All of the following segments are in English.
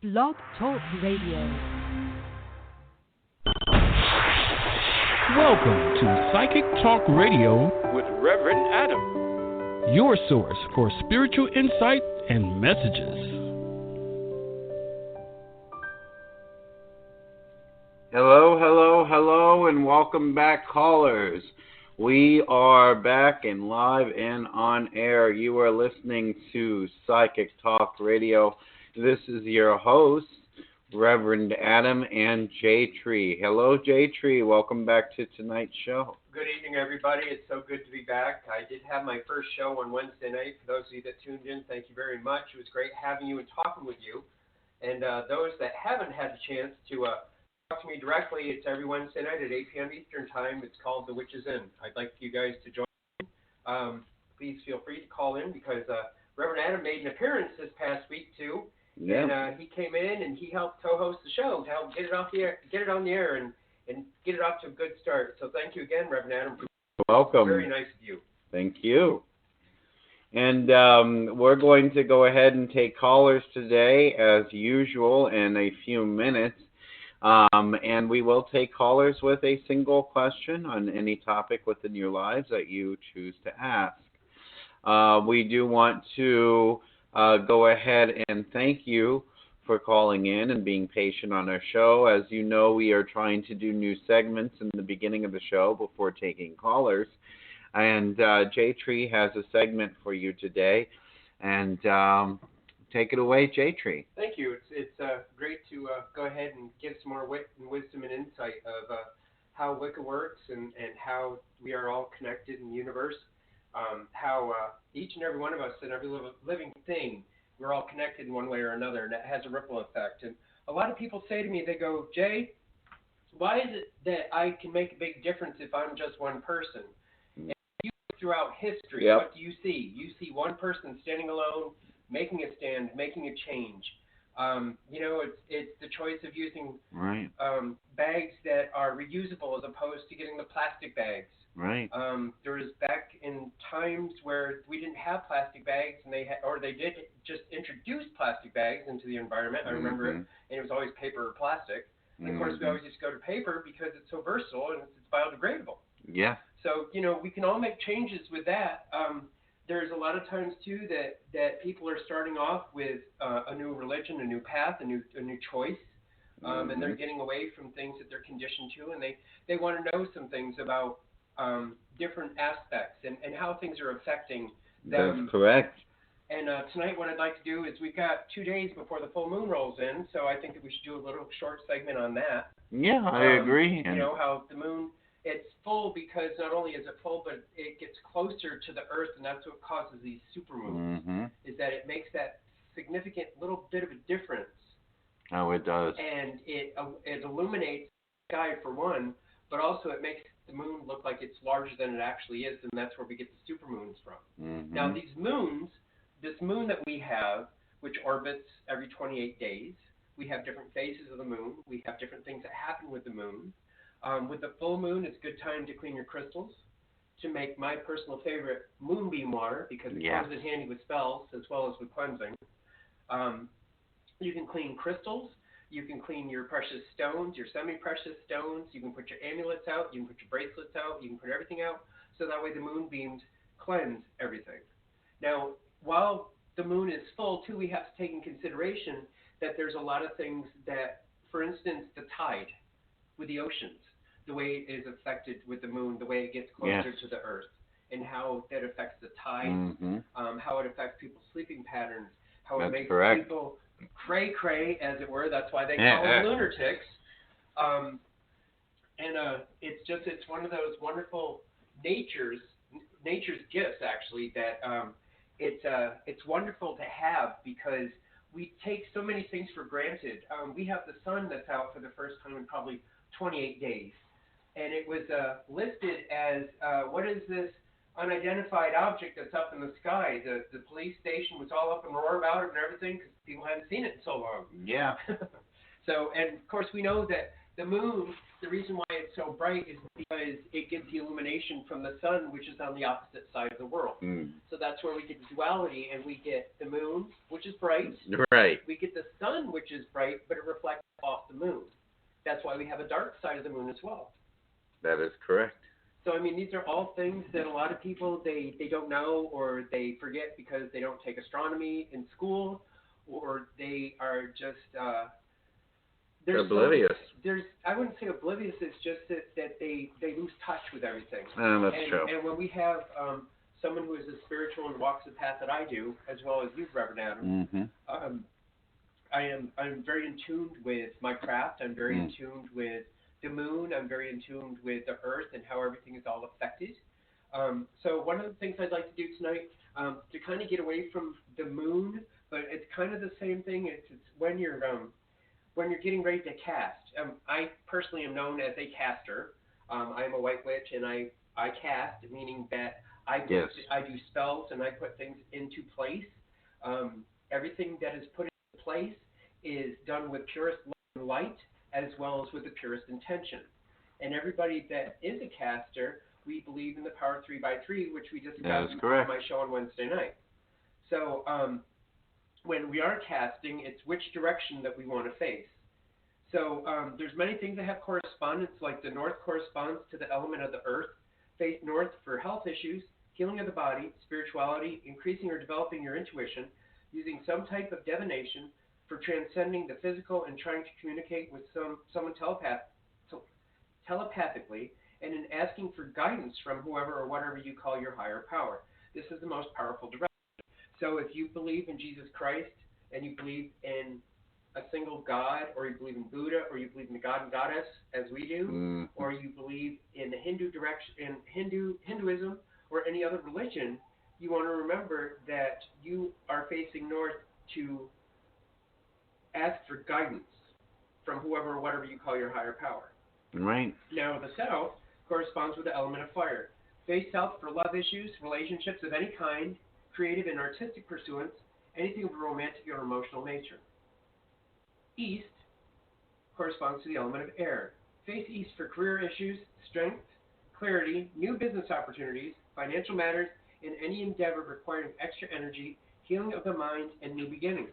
Blog Talk Radio. Welcome to Psychic Talk Radio with Reverend Adam, your source for spiritual insight and messages. Hello, and welcome back, callers. We are back and live and on air. You are listening to Psychic Talk Radio. This is your host, Reverend Adam and J-Tree. Hello, J-Tree. Welcome back to tonight's show. Good evening, everybody. It's so good to be back. I did have my first show on Wednesday night. For those of you that tuned in, thank you very much. It was great having you and talking with you. And those that haven't had the chance to talk to me directly, it's every Wednesday night at 8 p.m. Eastern Time. It's called The Witch's Inn. I'd like you guys to join me. Please feel free to call in because Reverend Adam made an appearance this past week, too. Yeah. And he came in and he helped co-host the show to help get it on the air and get it off to a good start. So thank you again, Reverend Adam. Welcome. Very nice of you. Thank you. And we're going to go ahead and take callers today, as usual, in a few minutes. And we will take callers with a single question on any topic within your lives that you choose to ask. We do want to go ahead and thank you for calling in and being patient on our show. As you know, we are trying to do new segments in the beginning of the show before taking callers. And J-Tree has a segment for you today. And take it away, J-Tree. Thank you. It's great to go ahead and give some more wit and wisdom and insight of how Wicca works and how we are all connected in the universe. How each and every one of us and every living thing, we're all connected in one way or another, and that has a ripple effect. And a lot of people say to me, they go, Jay, why is it that I can make a big difference if I'm just one person? And you look throughout history, Yep. What do you see? You see one person standing alone, making a stand, making a change. It's the choice of using bags that are reusable as opposed to getting the plastic bags. Right. There was back in times where we didn't have plastic bags, and they did just introduce plastic bags into the environment. I remember it, and it was always paper or plastic. And of course, we always just go to paper because it's so versatile and it's biodegradable. Yeah. So we can all make changes with that. There's a lot of times too that people are starting off with a new religion, a new path, a new choice. And they're getting away from things that they're conditioned to, and they want to know some things about different aspects and how things are affecting them. That's correct. And tonight what I'd like to do is we've got 2 days before the full moon rolls in, so I think that we should do a little short segment on that. Yeah, I agree. How the moon, it's full because not only is it full, but it gets closer to the earth, and that's what causes these supermoons, is that it makes that significant little bit of a difference. Oh, it does. And it illuminates the sky for one, but also it makes the moon look like it's larger than it actually is, and that's where we get the supermoons from. Now, these moons, this moon that we have, which orbits every 28 days, we have different phases of the moon. We have different things that happen with the moon. With the full moon, it's a good time to clean your crystals, to make my personal favorite moonbeam water, because it comes in handy with spells as well as with cleansing. You can clean crystals. You can clean your precious stones, your semi-precious stones. You can put your amulets out. You can put your bracelets out. You can put everything out. So that way the moonbeams cleanse everything. Now, while the moon is full, too, we have to take in consideration that there's a lot of things that, for instance, the tide with the oceans, the way it is affected with the moon, the way it gets closer to the earth, and how that affects the tides, how it affects people's sleeping patterns, how it makes people cray-cray, as it were. That's why they call them lunatics. It's one of those wonderful nature's gifts, actually, that it's wonderful to have because we take so many things for granted. We have the sun that's out for the first time in probably 28 days. And it was listed as, what is this unidentified object that's up in the sky? The police station was all up in roar about it and everything because people hadn't seen it in so long. Yeah. So, and of course we know that The moon, the reason why it's so bright is because it gets the illumination from the sun, which is on the opposite side of the world. So that's where we get the duality, and we get the moon, which is bright. Right. We get the sun, which is bright, but it reflects off the moon. That's why we have a dark side of the moon as well. That is correct. So, I mean, these are all things that a lot of people, they don't know, or they forget because they don't take astronomy in school, or they are just... They're oblivious. I wouldn't say oblivious, it's just that they lose touch with everything. That's true. And when we have someone who is as spiritual and walks the path that I do, as well as you, Reverend Adam, I'm very in tune with my craft. I'm very in tune with the moon. I'm very in tune with the earth and how everything is all affected. So one of the things I'd like to do tonight, to kind of get away from the moon, but it's kind of the same thing. It's when you're getting ready to cast. I personally am known as a caster. I am a white witch, and I cast, meaning that I do spells and I put things into place. Everything that is put into place is done with purest love and light, as well as with the purest intention. And everybody that is a caster, we believe in the power 3x3, which we discussed on my show on Wednesday night. So when we are casting, it's which direction that we want to face. So there's many things that have correspondence, like the north corresponds to the element of the earth. Face north for health issues, healing of the body, spirituality, increasing or developing your intuition, using some type of divination for transcending the physical and trying to communicate with someone telepathically, and in asking for guidance from whoever or whatever you call your higher power. This is the most powerful direction. So if you believe in Jesus Christ, and you believe in a single God, or you believe in Buddha, or you believe in the God and Goddess, as we do, or you believe in the Hindu direction, in Hinduism, or any other religion, you want to remember that you are facing north to ask for guidance from whoever or whatever you call your higher power. Right. Now, the south corresponds with the element of fire. Face south for love issues, relationships of any kind, creative and artistic pursuance, anything of a romantic or emotional nature. East corresponds to the element of air. Face east for career issues, strength, clarity, new business opportunities, financial matters, and any endeavor requiring extra energy, healing of the mind, and new beginnings.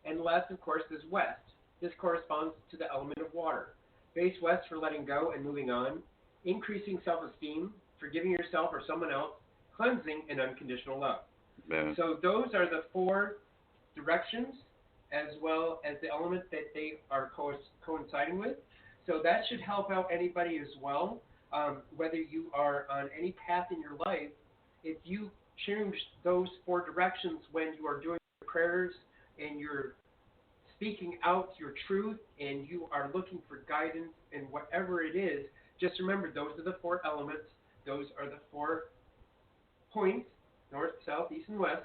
And last, of course, is west. This corresponds to the element of water. Face west for letting go and moving on, increasing self-esteem, forgiving yourself or someone else, cleansing, and unconditional love. Yeah. So those are the four directions, as well as the element that they are coinciding with. So that should help out anybody as well, whether you are on any path in your life. If you change those four directions when you are doing your prayers and you're speaking out your truth and you are looking for guidance in whatever it is, just remember those are the four elements. Those are the 4 points, north, south, east, and west,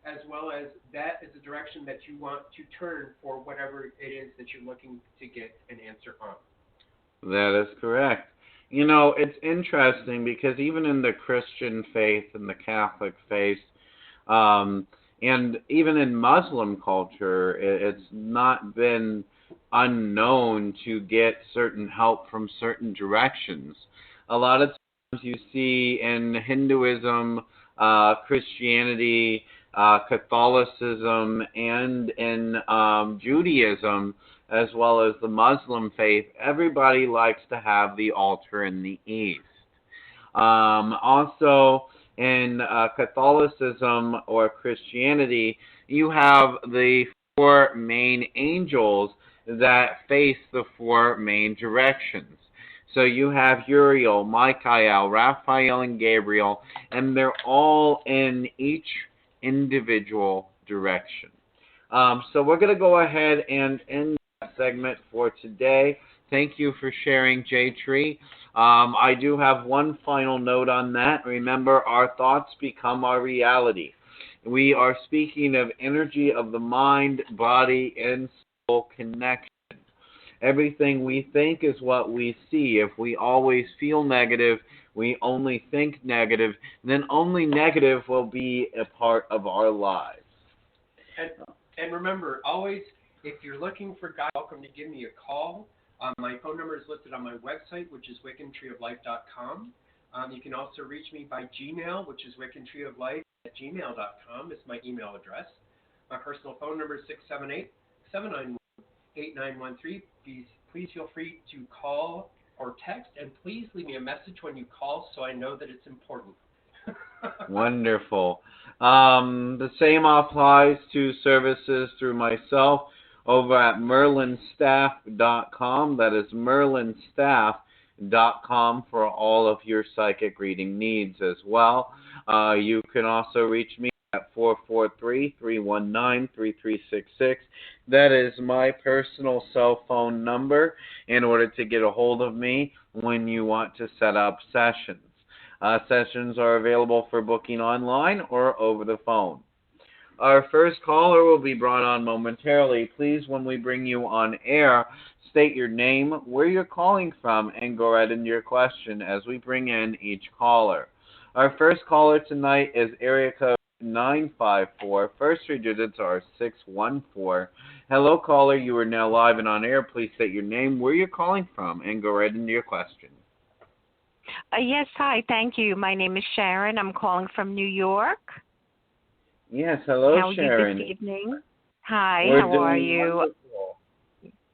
as well as that is the direction that you want to turn for whatever it is that you're looking to get an answer on. That is correct. You know, it's interesting because even in the Christian faith and the Catholic faith, and even in Muslim culture, it's not been unknown to get certain help from certain directions. A lot of times you see in Hinduism, Christianity, Catholicism, and in Judaism, as well as the Muslim faith, everybody likes to have the altar in the east. Also, in Catholicism or Christianity, you have the 4 main angels that face the 4 main directions. So you have Uriel, Michael, Raphael, and Gabriel, and they're all in each individual direction. So we're going to go ahead and end that segment for today. Thank you for sharing, J-Tree. I do have one final note on that. Remember, our thoughts become our reality. We are speaking of energy of the mind, body, and soul connection. Everything we think is what we see. If we always feel negative, we only think negative, then only negative will be a part of our lives. And remember, always, if you're looking for God, welcome to give me a call. My phone number is listed on my website, which is wiccantreeoflife.com. You can also reach me by Gmail, which is wiccantreeoflife@gmail.com. It's my email address. My personal phone number is 678-791-8913. Please feel free to call or text, and please leave me a message when you call so I know that it's important. Wonderful. The same applies to services through myself over at merlinstaff.com. That is merlinstaff.com for all of your psychic reading needs as well. You can also reach me at 443-319-3366. That is my personal cell phone number in order to get a hold of me when you want to set up sessions. Sessions are available for booking online or over the phone. Our first caller will be brought on momentarily. Please, when we bring you on air, state your name, where you're calling from, and go right into your question as we bring in each caller. Our first caller tonight is area code 954. First three digits are 614. Hello, caller. You are now live and on air. Please state your name, where you're calling from, and go right into your question. Yes, hi. Thank you. My name is Sharon. I'm calling from New York. Yes, hello, How Sharon. are you this evening? Hi, We're how are doing you? wonderful.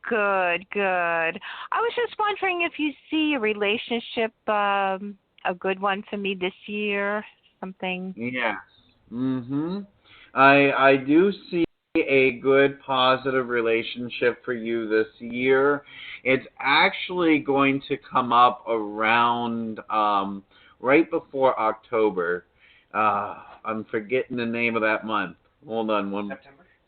Good, good. I was just wondering if you see a relationship, a good one for me this year, something. Yes. I do see a good positive relationship for you this year. It's actually going to come up around right before October. I'm forgetting the name of that month. Hold on.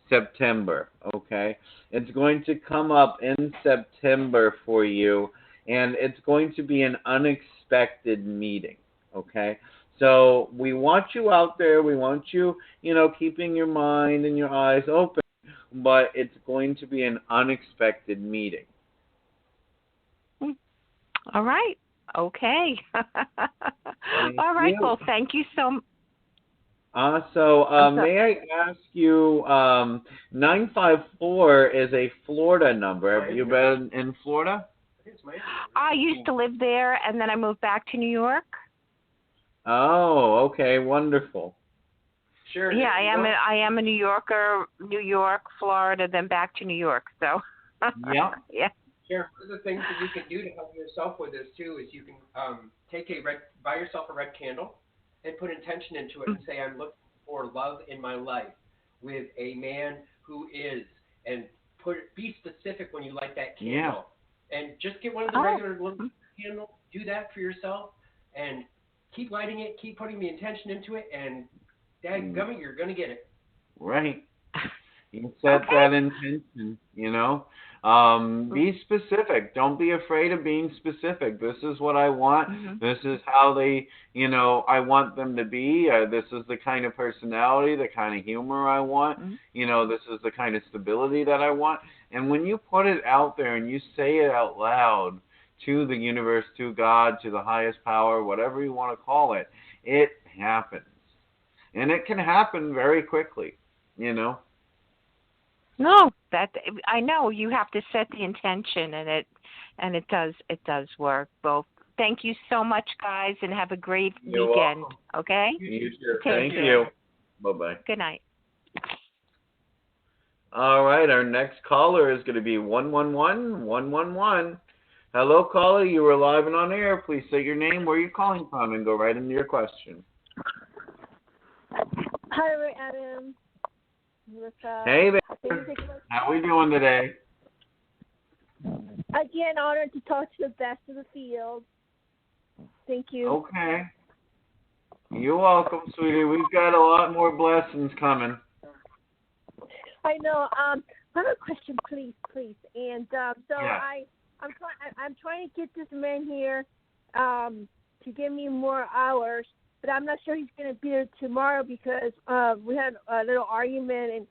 September, okay. It's going to come up in September for you, and it's going to be an unexpected meeting, okay. So we want you out there. We want you, keeping your mind and your eyes open, but it's going to be an unexpected meeting. All right. Okay. All right. Well, thank you so much. May I ask you, 954 is a Florida number. Have you been in Florida? I used to live there, and then I moved back to New York. Oh, okay, wonderful. Sure. Yeah, I am a New Yorker, New York, Florida, then back to New York. So. Yeah. Yeah. Sure. One of the things that you can do to help yourself with this too is you can buy yourself a red candle and put intention into it and say, I'm looking for love in my life with a man who is, and be specific when you light that candle. Yeah. And just get one of the regular little candles, do that for yourself, and keep lighting it, keep putting the intention into it, and dadgummit, you're going to get it. Right. You set that intention, Be specific. Don't be afraid of being specific. This is what I want. Mm-hmm. This is how they, I want them to be. This is the kind of personality, the kind of humor I want. Mm-hmm. This is the kind of stability that I want. And when you put it out there and you say it out loud to the universe, to God, to the highest power, whatever you want to call it, it happens. And it can happen very quickly, No, that I know. You have to set the intention, and it does work. Both. Thank you so much, guys, and have a great weekend. Welcome. Okay. You too. Thank you. Bye-bye. Good night. All right, our next caller is going to be 111-111. Hello, caller. You are live and on air. Please say your name, where you're calling from, and go right into your question. Hi, REV Adam. Hey there. How are we doing today? Again, honored to talk to the best of the field. Thank you. Okay. You're welcome, sweetie. We've got a lot more blessings coming. I know. I have a question, please. And I'm trying to get this man here to give me more hours, but I'm not sure he's going to be there tomorrow because we had a little argument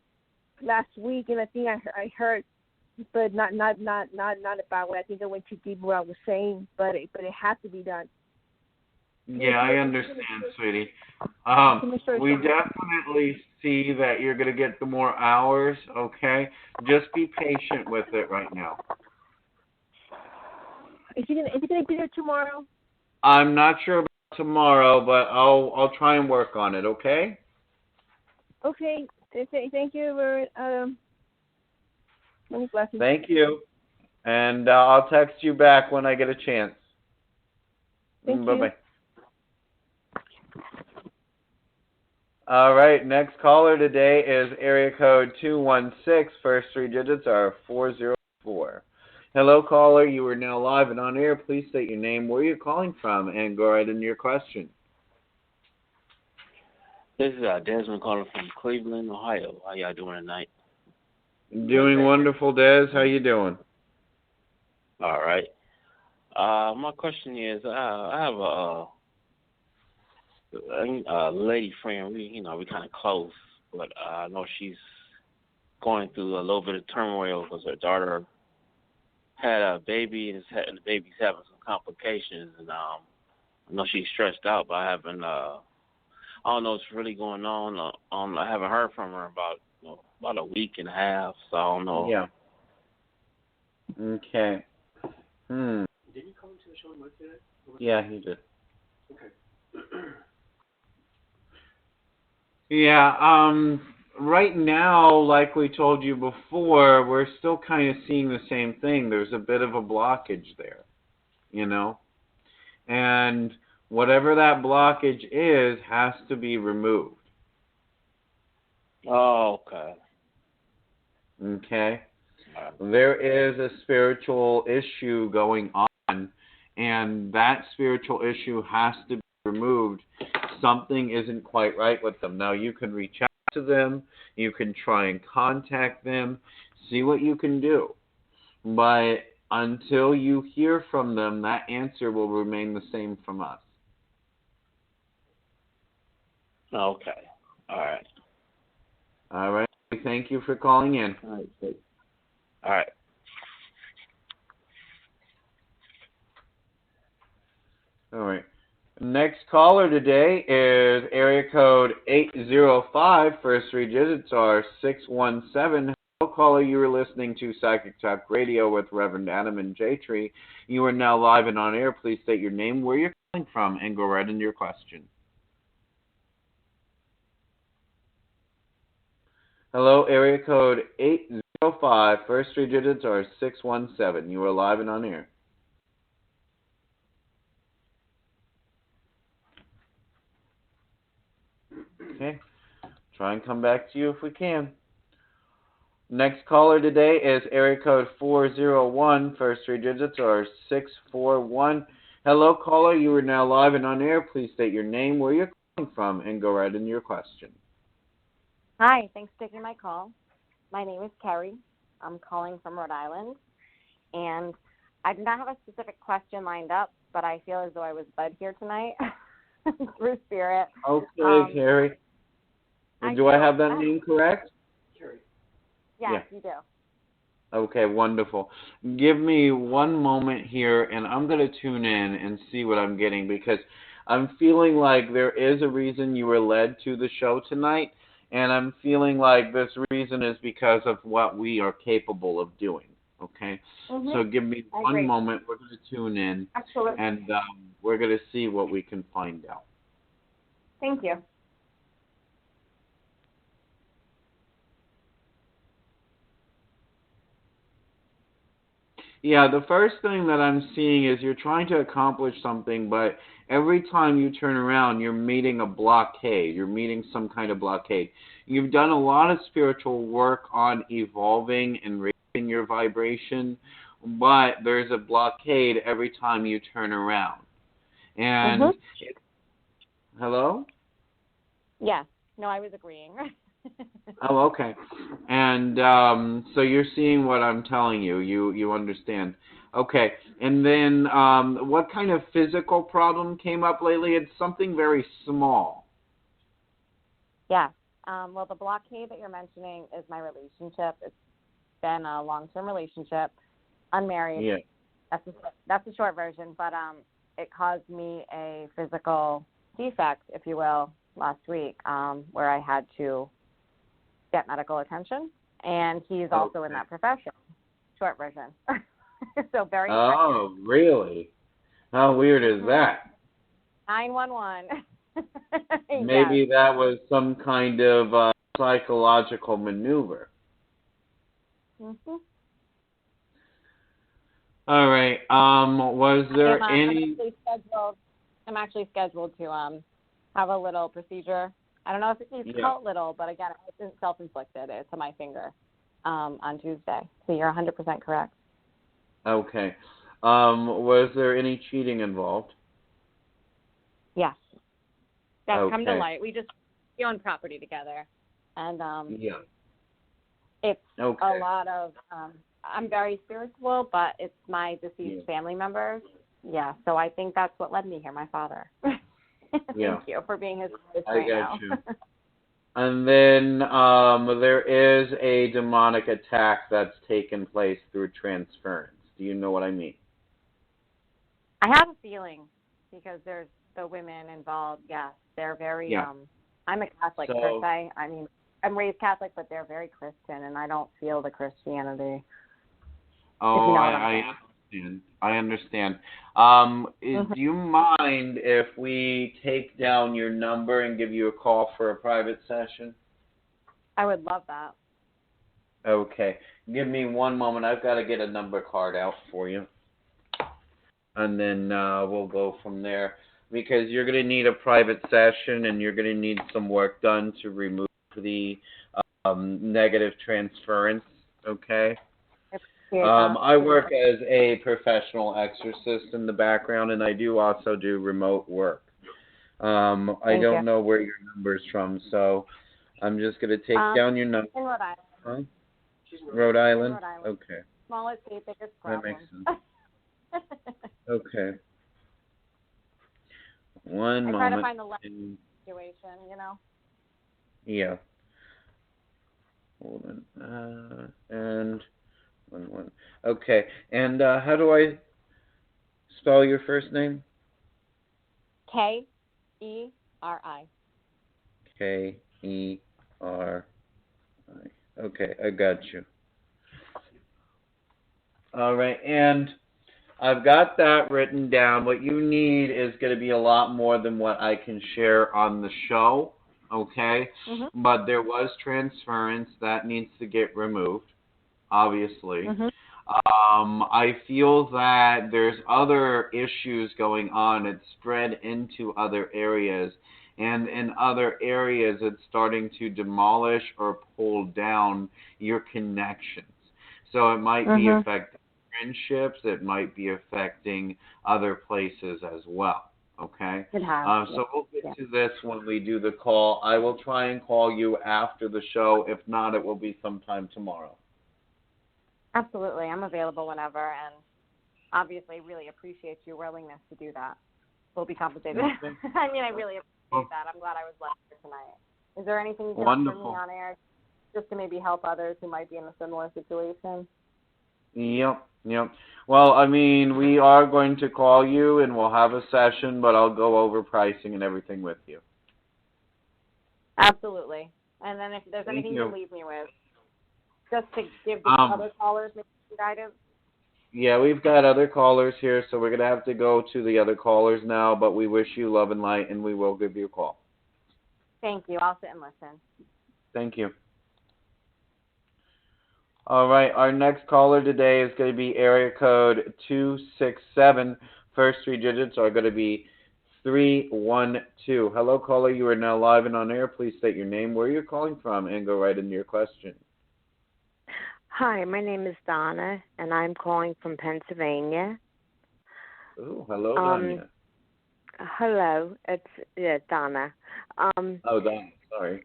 last week, and I think I heard, but not about what I think I went too deep what I was saying, but it has to be done. Yeah, I understand, sweetie. We definitely see that you're going to get the more hours, okay? Just be patient with it right now. Is he gonna be there tomorrow? I'm not sure about tomorrow, but I'll try and work on it. Okay. Okay. Thank you, Reverend. Many blessings. Thank you, and I'll text you back when I get a chance. Thank you. Bye-bye. All right, next caller today is area code 216. First three digits are 404. Hello, caller. You are now live and on air. Please state your name, where you're calling from, and go right into your question. This is Desmond calling from Cleveland, Ohio. How y'all doing tonight? Doing wonderful, Des. How you doing? All right. My question is, I have a lady friend. We kind of close, but I know she's going through a little bit of turmoil because her daughter had a baby, and the baby's having some complications, and I know she's stressed out, but I haven't. I don't know what's really going on. I haven't heard from her about a week and a half, so I don't know. Yeah. Okay. Did you come to the show and look at it? Yeah, he did. Okay. Yeah, right now, like we told you before, we're still kind of seeing the same thing. There's a bit of a blockage there, and whatever that blockage is has to be removed. Oh, okay. Okay? There is a spiritual issue going on, and that spiritual issue has to be removed. Something isn't quite right with them. Now, you can reach out to them, you can try and contact them, see what you can do. But until you hear from them, that answer will remain the same from us. Okay. All right. All right. Thank you for calling in. All right. All right. All right. Next caller today is area code 805. First three digits are 617. Hello, caller. You are listening to Psychic Talk Radio with Reverend Adam and J-Tree. You are now live and on air. Please state your name, where you're calling from, and go right into your question. Hello, area code 805. First three digits are 617. You are live and on air. Okay. Try and come back to you if we can. Next caller today is area code 401. First three digits are 641. Hello, caller. You are now live and on air. Please state your name, where you're calling from, and go right into your question. Hi, thanks for taking my call. My name is Carrie. I'm calling from Rhode Island, and I do not have a specific question lined up, but I feel as though I was led here tonight through spirit. Okay, Carrie. Do I have that name correct? Carrie. Yes, you do. Okay, wonderful. Give me one moment here, and I'm going to tune in and see what I'm getting, because I'm feeling like there is a reason you were led to the show tonight, and I'm feeling like this reason is because of what we are capable of doing, okay? Mm-hmm. So give me one moment. We're going to tune in, Absolutely. and we're going to see what we can find out. Thank you. Yeah, the first thing that I'm seeing is you're trying to accomplish something, but every time you turn around, you're meeting a blockade. You're meeting some kind of blockade. You've done a lot of spiritual work on evolving and raising your vibration, but there's a blockade every time you turn around. And hello? Yes. No, I was agreeing. Oh, okay. And so you're seeing what I'm telling you. You understand. Okay. And then what kind of physical problem came up lately? It's something very small. Yeah. Well, the blockade that you're mentioning is my relationship. It's been a long-term relationship, unmarried. Yeah. That's the short version, but it caused me a physical defect, if you will, last week, where I had to get medical attention, and he's also in that profession. Short version. So very Oh, really? How weird is that? 911. Maybe that was some kind of psychological maneuver. Mm-hmm. All right. Was there any? I'm actually scheduled to have a little procedure. I don't know if it's called little, but again, it's self-inflicted. It's on my finger on Tuesday. So you're 100% correct. Okay. Was there any cheating involved? Yes. That's come to light. We own property together, and it's a lot of. I'm very spiritual, but it's my deceased family members. Yeah, so I think that's what led me here. My father. Thank you for being his voice right now. You. And then there is a demonic attack that's taken place through transference. Do you know what I mean? I have a feeling because there's the women involved. Yes, they're very. I'm a Catholic per se. I mean, I'm raised Catholic, but they're very Christian, and I don't feel the Christianity. Oh, you know I understand. I understand. Do you mind if we take down your number and give you a call for a private session? I would love that. Okay. Give me one moment. I've got to get a number card out for you. And then we'll go from there. Because you're going to need a private session and you're going to need some work done to remove the negative transference. Okay? I work as a professional exorcist in the background, and I do also do remote work. I don't know where your number's from, so I'm just going to take down your number. In Rhode Island. Huh? Rhode Island? Okay. Smallest state, biggest problem. That makes sense. Okay. One moment. I try to find the left situation, you know? Yeah. Hold on. And... One. Okay, and how do I spell your first name? K-E-R-I. K-E-R-I. Okay, I got you. All right, and I've got that written down. What you need is going to be a lot more than what I can share on the show, okay? Mm-hmm. But there was transference that needs to get removed. Obviously. Mm-hmm. I feel that there's other issues going on. It's spread into other areas. And in other areas, it's starting to demolish or pull down your connections. So it might be affecting friendships. It might be affecting other places as well. Okay? So we'll get to this when we do the call. I will try and call you after the show. If not, it will be sometime tomorrow. Absolutely. I'm available whenever, and obviously really appreciate your willingness to do that. We'll be compensated. I mean, I really appreciate that. I'm glad I was left here tonight. Is there anything you can offer me on air just to maybe help others who might be in a similar situation? Yep. Well, I mean, we are going to call you, and we'll have a session, but I'll go over pricing and everything with you. Absolutely. And then if there's anything you leave me with, just to give the other callers some guidance? Yeah, we've got other callers here, so we're going to have to go to the other callers now, but we wish you love and light, and we will give you a call. Thank you. I'll sit and listen. Thank you. All right, our next caller today is going to be area code 267. First three digits are going to be 312. Hello, caller. You are now live and on air. Please state your name, where you're calling from, and go right into your question. Hi, my name is Donna, and I'm calling from Pennsylvania. Oh, hello, Donna. Hello, it's Donna. Donna, sorry.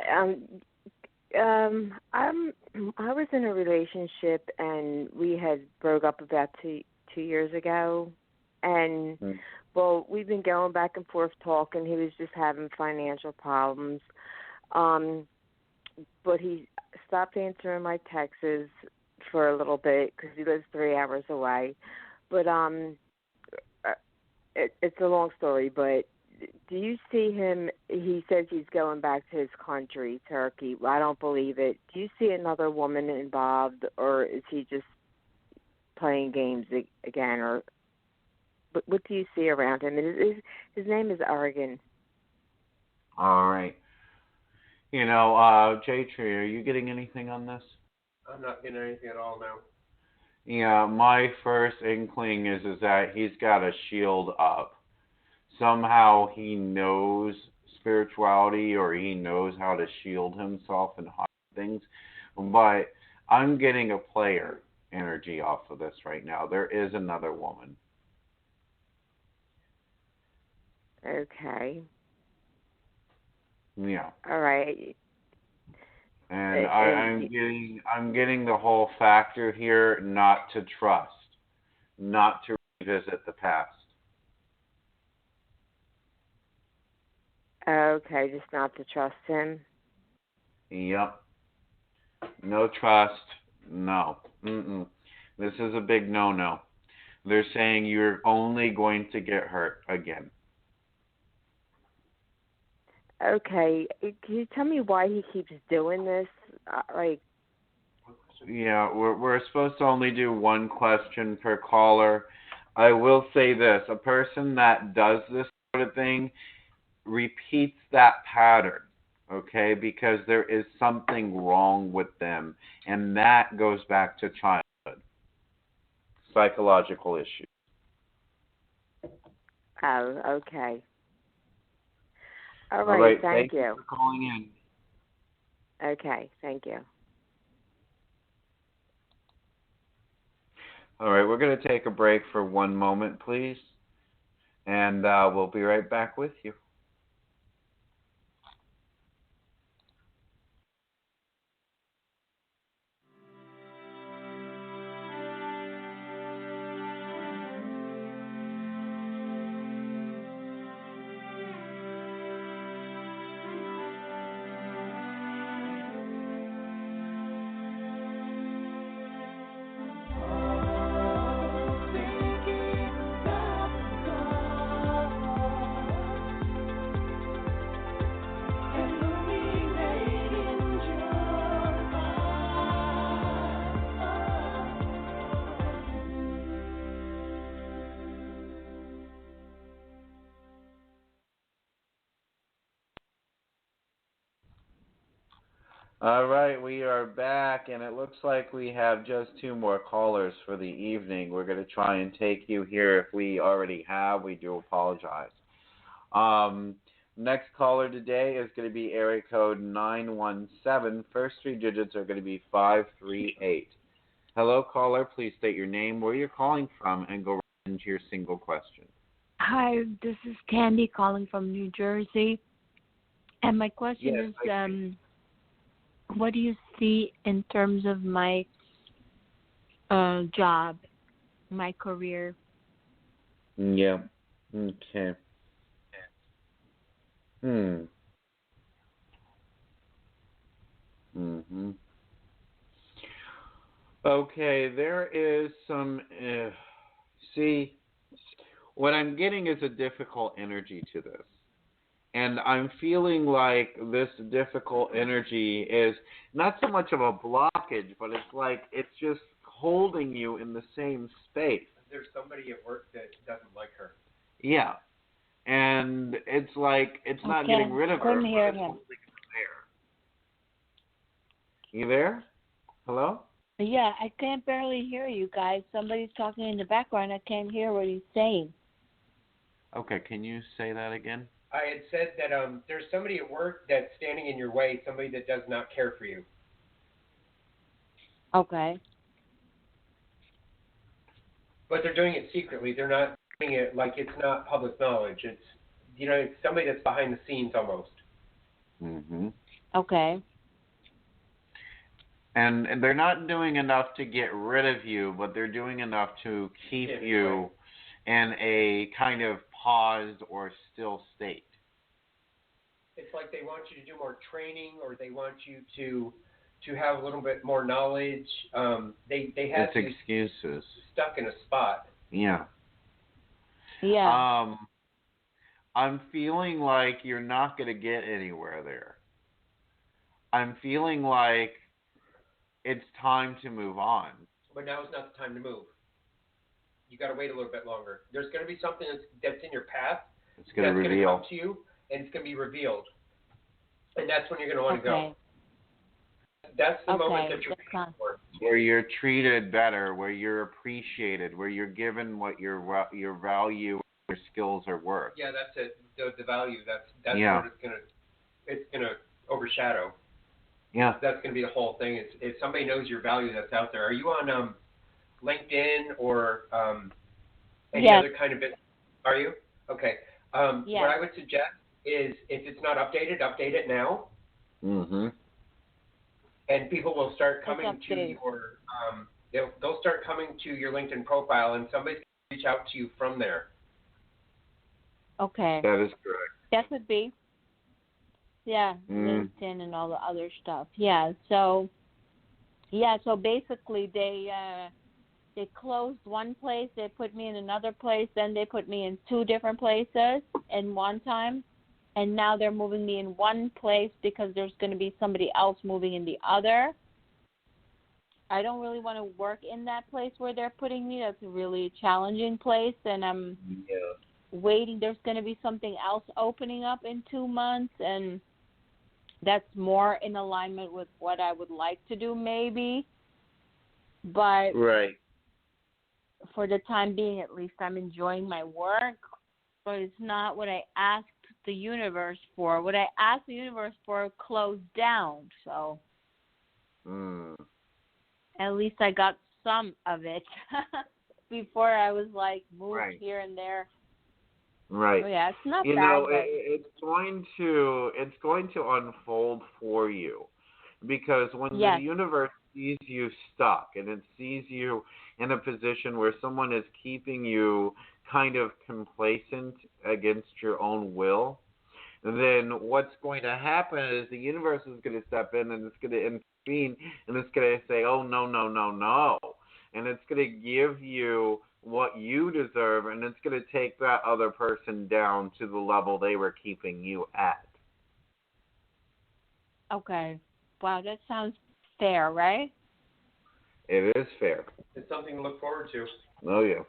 I was in a relationship, and we had broke up about two years ago, and well, we've been going back and forth talking. He was just having financial problems, but he stopped answering my texts for a little bit because he lives 3 hours away. But it's a long story. But do you see him? He says he's going back to his country, Turkey. Well, I don't believe it. Do you see another woman involved, or is he just playing games again, or what do you see around him? His name is Oregon. All right. You know, J-Tree, are you getting anything on this? I'm not getting anything at all now. Yeah, my first inkling is that he's got a shield up. Somehow he knows spirituality, or he knows how to shield himself and hide things. But I'm getting a player energy off of this right now. There is another woman. Okay. Yeah. All right. And I'm getting the whole factor here, not to trust, not to revisit the past. Okay, just not to trust him. Yep. No trust. No. This is a big no-no. They're saying you're only going to get hurt again. Okay, can you tell me why he keeps doing this? Yeah, we're supposed to only do one question per caller. I will say this: a person that does this sort of thing repeats that pattern, okay? Because there is something wrong with them, and that goes back to childhood, psychological issues. Oh, okay. All All right, right, thank you for calling in. Okay, thank you. All right, we're going to take a break for one moment, please, and we'll be right back with you. All right, we are back, and it looks like we have just two more callers for the evening. We're going to try and take you here. If we already have, we do apologize. Next caller today is going to be area code 917. First three digits are going to be 538. Hello, caller. Please state your name, where you're calling from, and go right into your single question. Hi, this is Candy calling from New Jersey. And my question is, what do you see in terms of my job, my career? Yeah. Okay. Okay, there is some... see, what I'm getting is a difficult energy to this. And I'm feeling like this difficult energy is not so much of a blockage, but it's like it's just holding you in the same space. There's somebody at work that doesn't like her. Yeah. And it's like it's not getting rid of her. Couldn't hear him. There. You there? Hello? Yeah, I can't barely hear you guys. Somebody's talking in the background. I can't hear what he's saying. Okay, can you say that again? I had said that there's somebody at work that's standing in your way, somebody that does not care for you. Okay. But they're doing it secretly. They're not doing it like it's not public knowledge. It's, it's somebody that's behind the scenes almost. Okay. And they're not doing enough to get rid of you, but they're doing enough to keep you in a kind of paused or still state. It's like they want you to do more training, or they want you to have a little bit more knowledge. They have it's excuses. Stuck in a spot. Yeah. Yeah. I'm feeling like you're not going to get anywhere there. I'm feeling like it's time to move on. But now is not the time to move. You got to wait a little bit longer. There's going to be something that's in your path. It's going to reveal. Come to you, and it's going to be revealed. And that's when you're going to want to go. That's the moment that you're waiting for. Where you're treated better, where you're appreciated, where you're given what your value, your skills are worth. Yeah, that's it. The value. That's what it's gonna overshadow. Yeah. That's gonna be the whole thing. If somebody knows your value that's out there. Are you on LinkedIn or any other kind of business? Are you? Okay. What I would suggest is if it's not updated, update it now. Mm-hmm. And people will start coming to your they'll start coming to your LinkedIn profile, and somebody's going to reach out to you from there. Okay. That is correct. That could be. Yeah, LinkedIn and all the other stuff. Yeah. So basically they closed one place, they put me in another place, then they put me in 2 different places in one time. And now they're moving me in one place because there's going to be somebody else moving in the other. I don't really want to work in that place where they're putting me. That's a really challenging place. And I'm waiting. There's going to be something else opening up in 2 months. And that's more in alignment with what I would like to do maybe. But for the time being, at least, I'm enjoying my work. But it's not what I asked the universe for. What I asked the universe for closed down, so at least I got some of it. Before I was like moved here and there. Right. So yeah, it's not bad. Know, it's going to unfold for you, because when the universe sees you stuck and it sees you in a position where someone is keeping you kind of complacent against your own will, then what's going to happen is the universe is going to step in and it's going to intervene and it's going to say, oh, no. And it's going to give you what you deserve, and it's going to take that other person down to the level they were keeping you at. Okay. Wow, that sounds fair, right? It is fair. It's something to look forward to. Oh, yeah.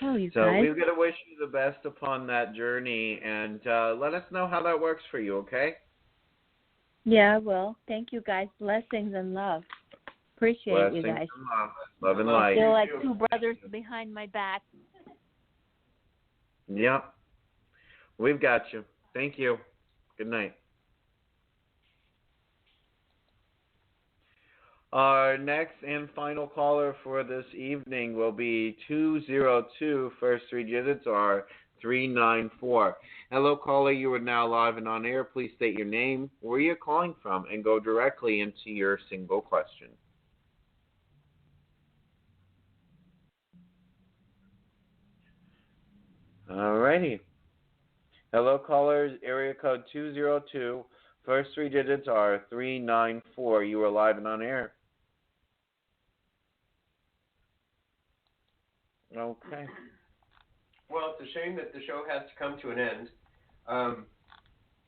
Oh, you so guys. we're going to wish you the best upon that journey, and let us know how that works for you, okay? Yeah, well, thank you guys. Blessings and love. Appreciate Blessings you guys. And love and light. I feel like 2 brothers behind my back. Yep. We've got you. Thank you. Good night. Our next and final caller for this evening will be 202. First 3 digits are 394. Hello, caller. You are now live and on air. Please state your name, where you're calling from, and go directly into your single question. All righty. Hello, callers. Area code 202. First 3 digits are 394. You are live and on air. Okay. Well, it's a shame that the show has to come to an end.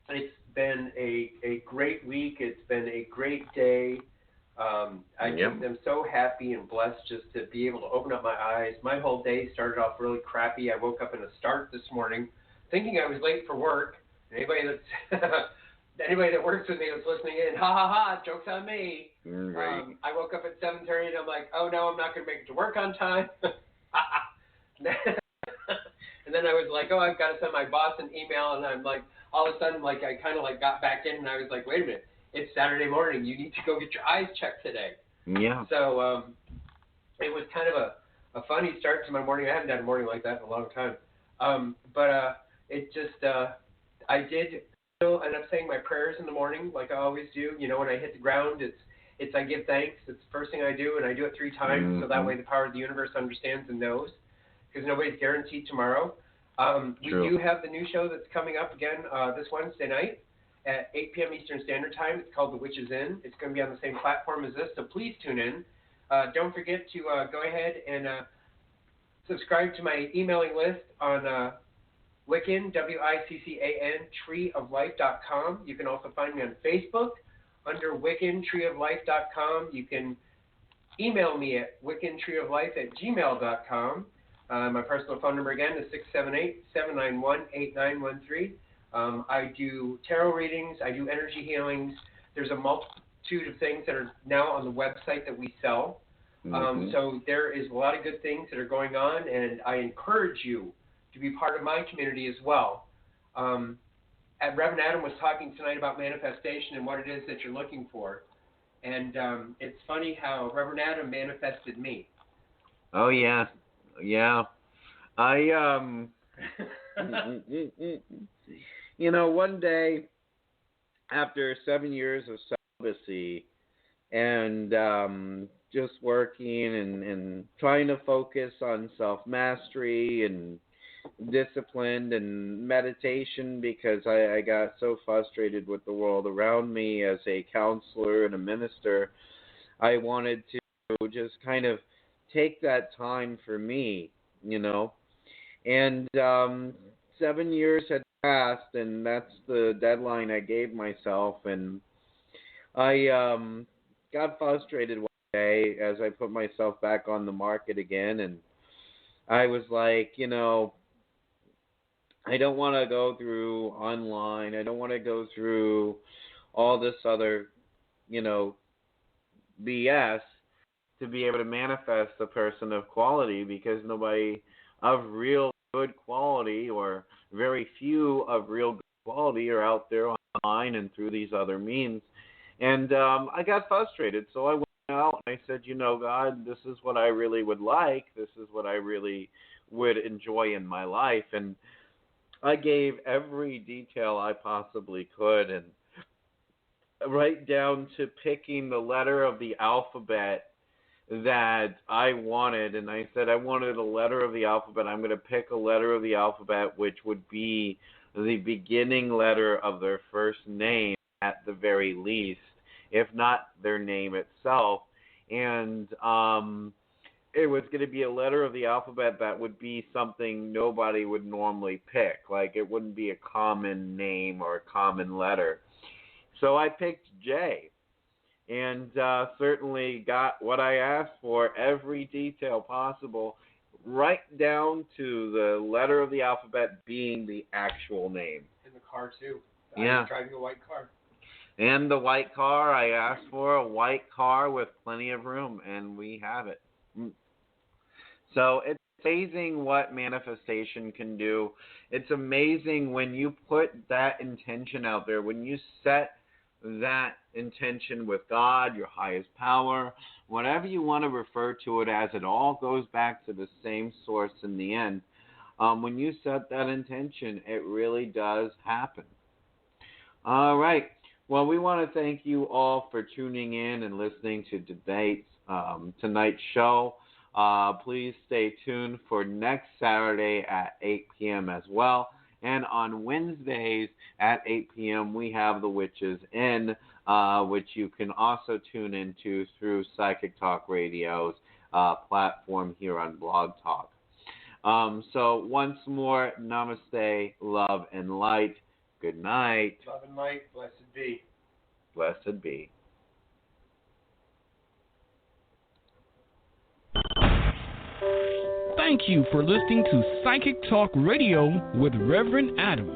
It's been a great week. It's been a great day. I just am so happy and blessed just to be able to open up my eyes. My whole day started off really crappy. I woke up in a start this morning thinking I was late for work. Anybody that works with me that's listening in, ha ha ha, joke's on me. Right. I woke up at 7:30 and I'm like, oh no, I'm not going to make it to work on time. And then I was like, oh, I've got to send my boss an email, and I'm like, all of a sudden, like, I kind of like got back in, and I was like, wait a minute, it's Saturday morning, you need to go get your eyes checked today. Yeah. So it was kind of a funny start to my morning. I haven't had a morning like that in a long time. But it just, I did end up saying my prayers in the morning, like I always do. You know, when I hit the ground, it's I give thanks. It's the first thing I do, and I do it 3 times, so that way the power of the universe understands and knows. Because nobody's guaranteed tomorrow. We do have the new show that's coming up again this Wednesday night at 8 p.m. Eastern Standard Time. It's called The Witches In. It's going to be on the same platform as this, so please tune in. Don't forget to go ahead and subscribe to my emailing list on Wiccan, W-I-C-C-A-N, treeoflife.com. You can also find me on Facebook under Wiccan, treeoflife.com. You can email me at wiccantree-of-life@gmail.com. My personal phone number again is 678-791-8913. I do tarot readings. I do energy healings. There's a multitude of things that are now on the website that we sell. So there is a lot of good things that are going on, and I encourage you to be part of my community as well. Reverend Adam was talking tonight about manifestation and what it is that you're looking for. And it's funny how Reverend Adam manifested me. Oh, yeah. Yeah. I, one day after 7 years of celibacy and just working and trying to focus on self-mastery and discipline and meditation, because I got so frustrated with the world around me as a counselor and a minister, I wanted to just kind of take that time for me, And 7 years had passed, and that's the deadline I gave myself, and I got frustrated one day as I put myself back on the market again, and I was like, I don't want to go through online. I don't want to go through all this other, BS to be able to manifest a person of quality, because nobody of real good quality, or very few of real good quality, are out there online and through these other means. And I got frustrated, so I went out and I said, God, this is what I really would like. This is what I really would enjoy in my life. And I gave every detail I possibly could, and right down to picking the letter of the alphabet that I wanted. And I said, I wanted a letter of the alphabet. I'm going to pick a letter of the alphabet which would be the beginning letter of their first name at the very least, if not their name itself. And it was going to be a letter of the alphabet that would be something nobody would normally pick. Like, it wouldn't be a common name or a common letter. So I picked J, and certainly got what I asked for, every detail possible, right down to the letter of the alphabet being the actual name. In the car, too. Yeah. I was driving a white car. And the white car, I asked for a white car with plenty of room, and we have it. So it's amazing what manifestation can do. It's amazing when you put that intention out there, when you set that intention with God, your highest power, whatever you want to refer to it as, it all goes back to the same source in the end. When you set that intention, it really does happen. All right. Well, we want to thank you all for tuning in and listening to tonight's show. Please stay tuned for next Saturday at 8 p.m. as well. And on Wednesdays at 8 p.m. we have The Witches In, which you can also tune into through Psychic Talk Radio's platform here on Blog Talk. So once more, namaste, love and light. Good night. Love and light. Blessed be. Blessed be. Thank you for listening to Psychic Talk Radio with Reverend Adam.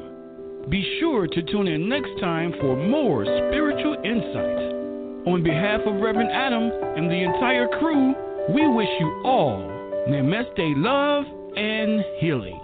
Be sure to tune in next time for more spiritual insight. On behalf of Reverend Adam and the entire crew, we wish you all namaste, love, and healing.